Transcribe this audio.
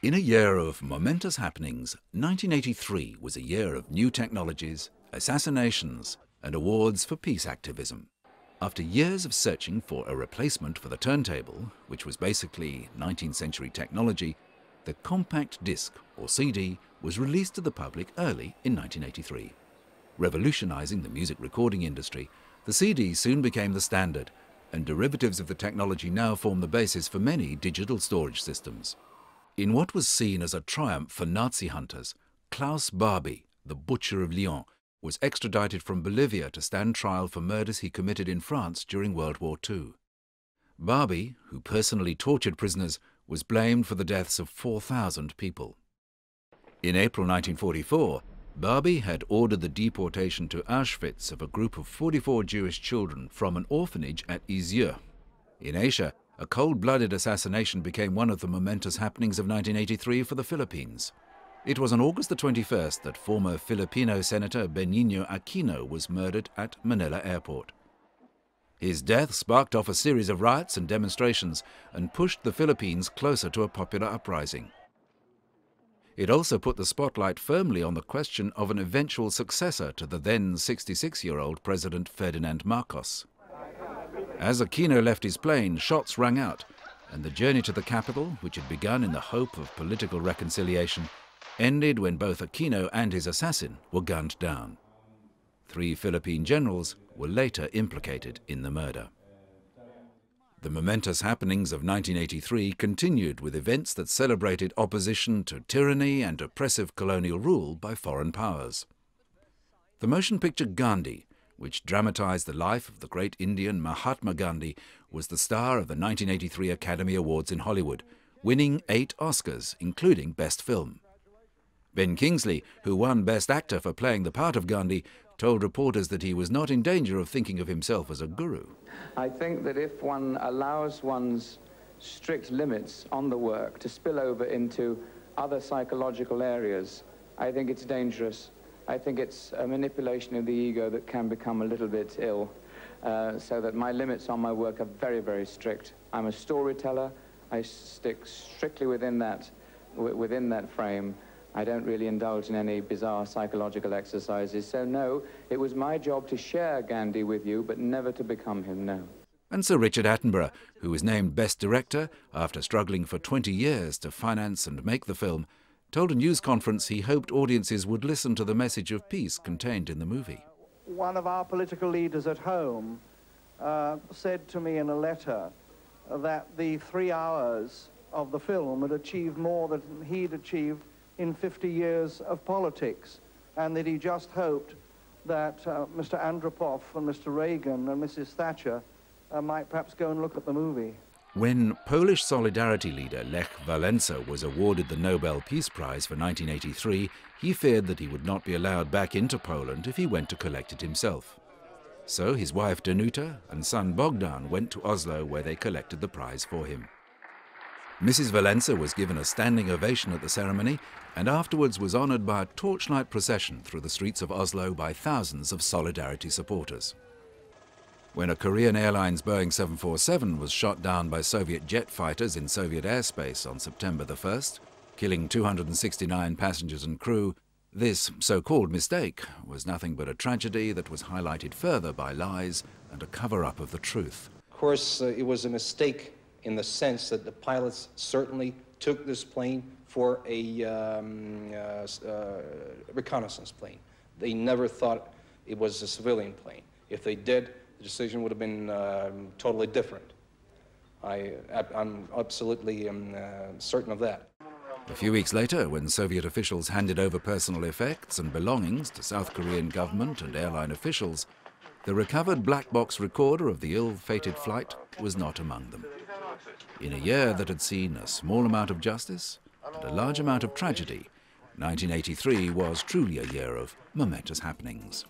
In a year of momentous happenings, 1983 was a year of new technologies, assassinations, and awards for peace activism. After years of searching for a replacement for the turntable, which was basically 19th century technology, the compact disc, or CD, was released to the public early in 1983. Revolutionizing the music recording industry, the CD soon became the standard, and derivatives of the technology now form the basis for many digital storage systems. In what was seen as a triumph for Nazi hunters, Klaus Barbie, the Butcher of Lyon, was extradited from Bolivia to stand trial for murders he committed in France during World War II. Barbie, who personally tortured prisoners, was blamed for the deaths of 4,000 people. In April 1944, Barbie had ordered the deportation to Auschwitz of a group of 44 Jewish children from an orphanage at Isieux. In Asia, a cold-blooded assassination became one of the momentous happenings of 1983 for the Philippines. It was on August the 21st that former Filipino Senator Benigno Aquino was murdered at Manila Airport. His death sparked off a series of riots and demonstrations and pushed the Philippines closer to a popular uprising. It also put the spotlight firmly on the question of an eventual successor to the then 66-year-old President Ferdinand Marcos. As Aquino left his plane, shots rang out, and the journey to the capital, which had begun in the hope of political reconciliation, ended when both Aquino and his assassin were gunned down. 3 Philippine generals were later implicated in the murder. The momentous happenings of 1983 continued with events that celebrated opposition to tyranny and oppressive colonial rule by foreign powers. The motion picture Gandhi, which dramatized the life of the great Indian Mahatma Gandhi, was the star of the 1983 Academy Awards in Hollywood, winning 8 Oscars, including Best Film. Ben Kingsley, who won Best Actor for playing the part of Gandhi, told reporters that he was not in danger of thinking of himself as a guru. I think that if one allows one's strict limits on the work to spill over into other psychological areas, I think it's dangerous. I think it's a manipulation of the ego that can become a little bit ill, so that my limits on my work are very, very strict. I'm a storyteller. I stick strictly within that frame. I don't really indulge in any bizarre psychological exercises. So no, it was my job to share Gandhi with you, but never to become him, no. And Sir Richard Attenborough, who was named Best Director after struggling for 20 years to finance and make the film, told a news conference he hoped audiences would listen to the message of peace contained in the movie. One of our political leaders at home said to me in a letter that the 3 hours of the film had achieved more than he'd achieved in 50 years of politics, and that he just hoped that Mr. Andropov and Mr. Reagan and Mrs. Thatcher might perhaps go and look at the movie. When Polish Solidarity leader Lech Wałęsa was awarded the Nobel Peace Prize for 1983, he feared that he would not be allowed back into Poland if he went to collect it himself. So his wife Danuta and son Bogdan went to Oslo, where they collected the prize for him. Mrs. Wałęsa was given a standing ovation at the ceremony and afterwards was honoured by a torchlight procession through the streets of Oslo by thousands of Solidarity supporters. When a Korean Airlines Boeing 747 was shot down by Soviet jet fighters in Soviet airspace on September the 1st, killing 269 passengers and crew, this so-called mistake was nothing but a tragedy that was highlighted further by lies and a cover-up of the truth. Of course, it was a mistake in the sense that the pilots certainly took this plane for a reconnaissance plane. They never thought it was a civilian plane. If they did, the decision would have been totally different. I'm absolutely certain of that. A few weeks later, when Soviet officials handed over personal effects and belongings to South Korean government and airline officials, the recovered black box recorder of the ill-fated flight was not among them. In a year that had seen a small amount of justice and a large amount of tragedy, 1983 was truly a year of momentous happenings.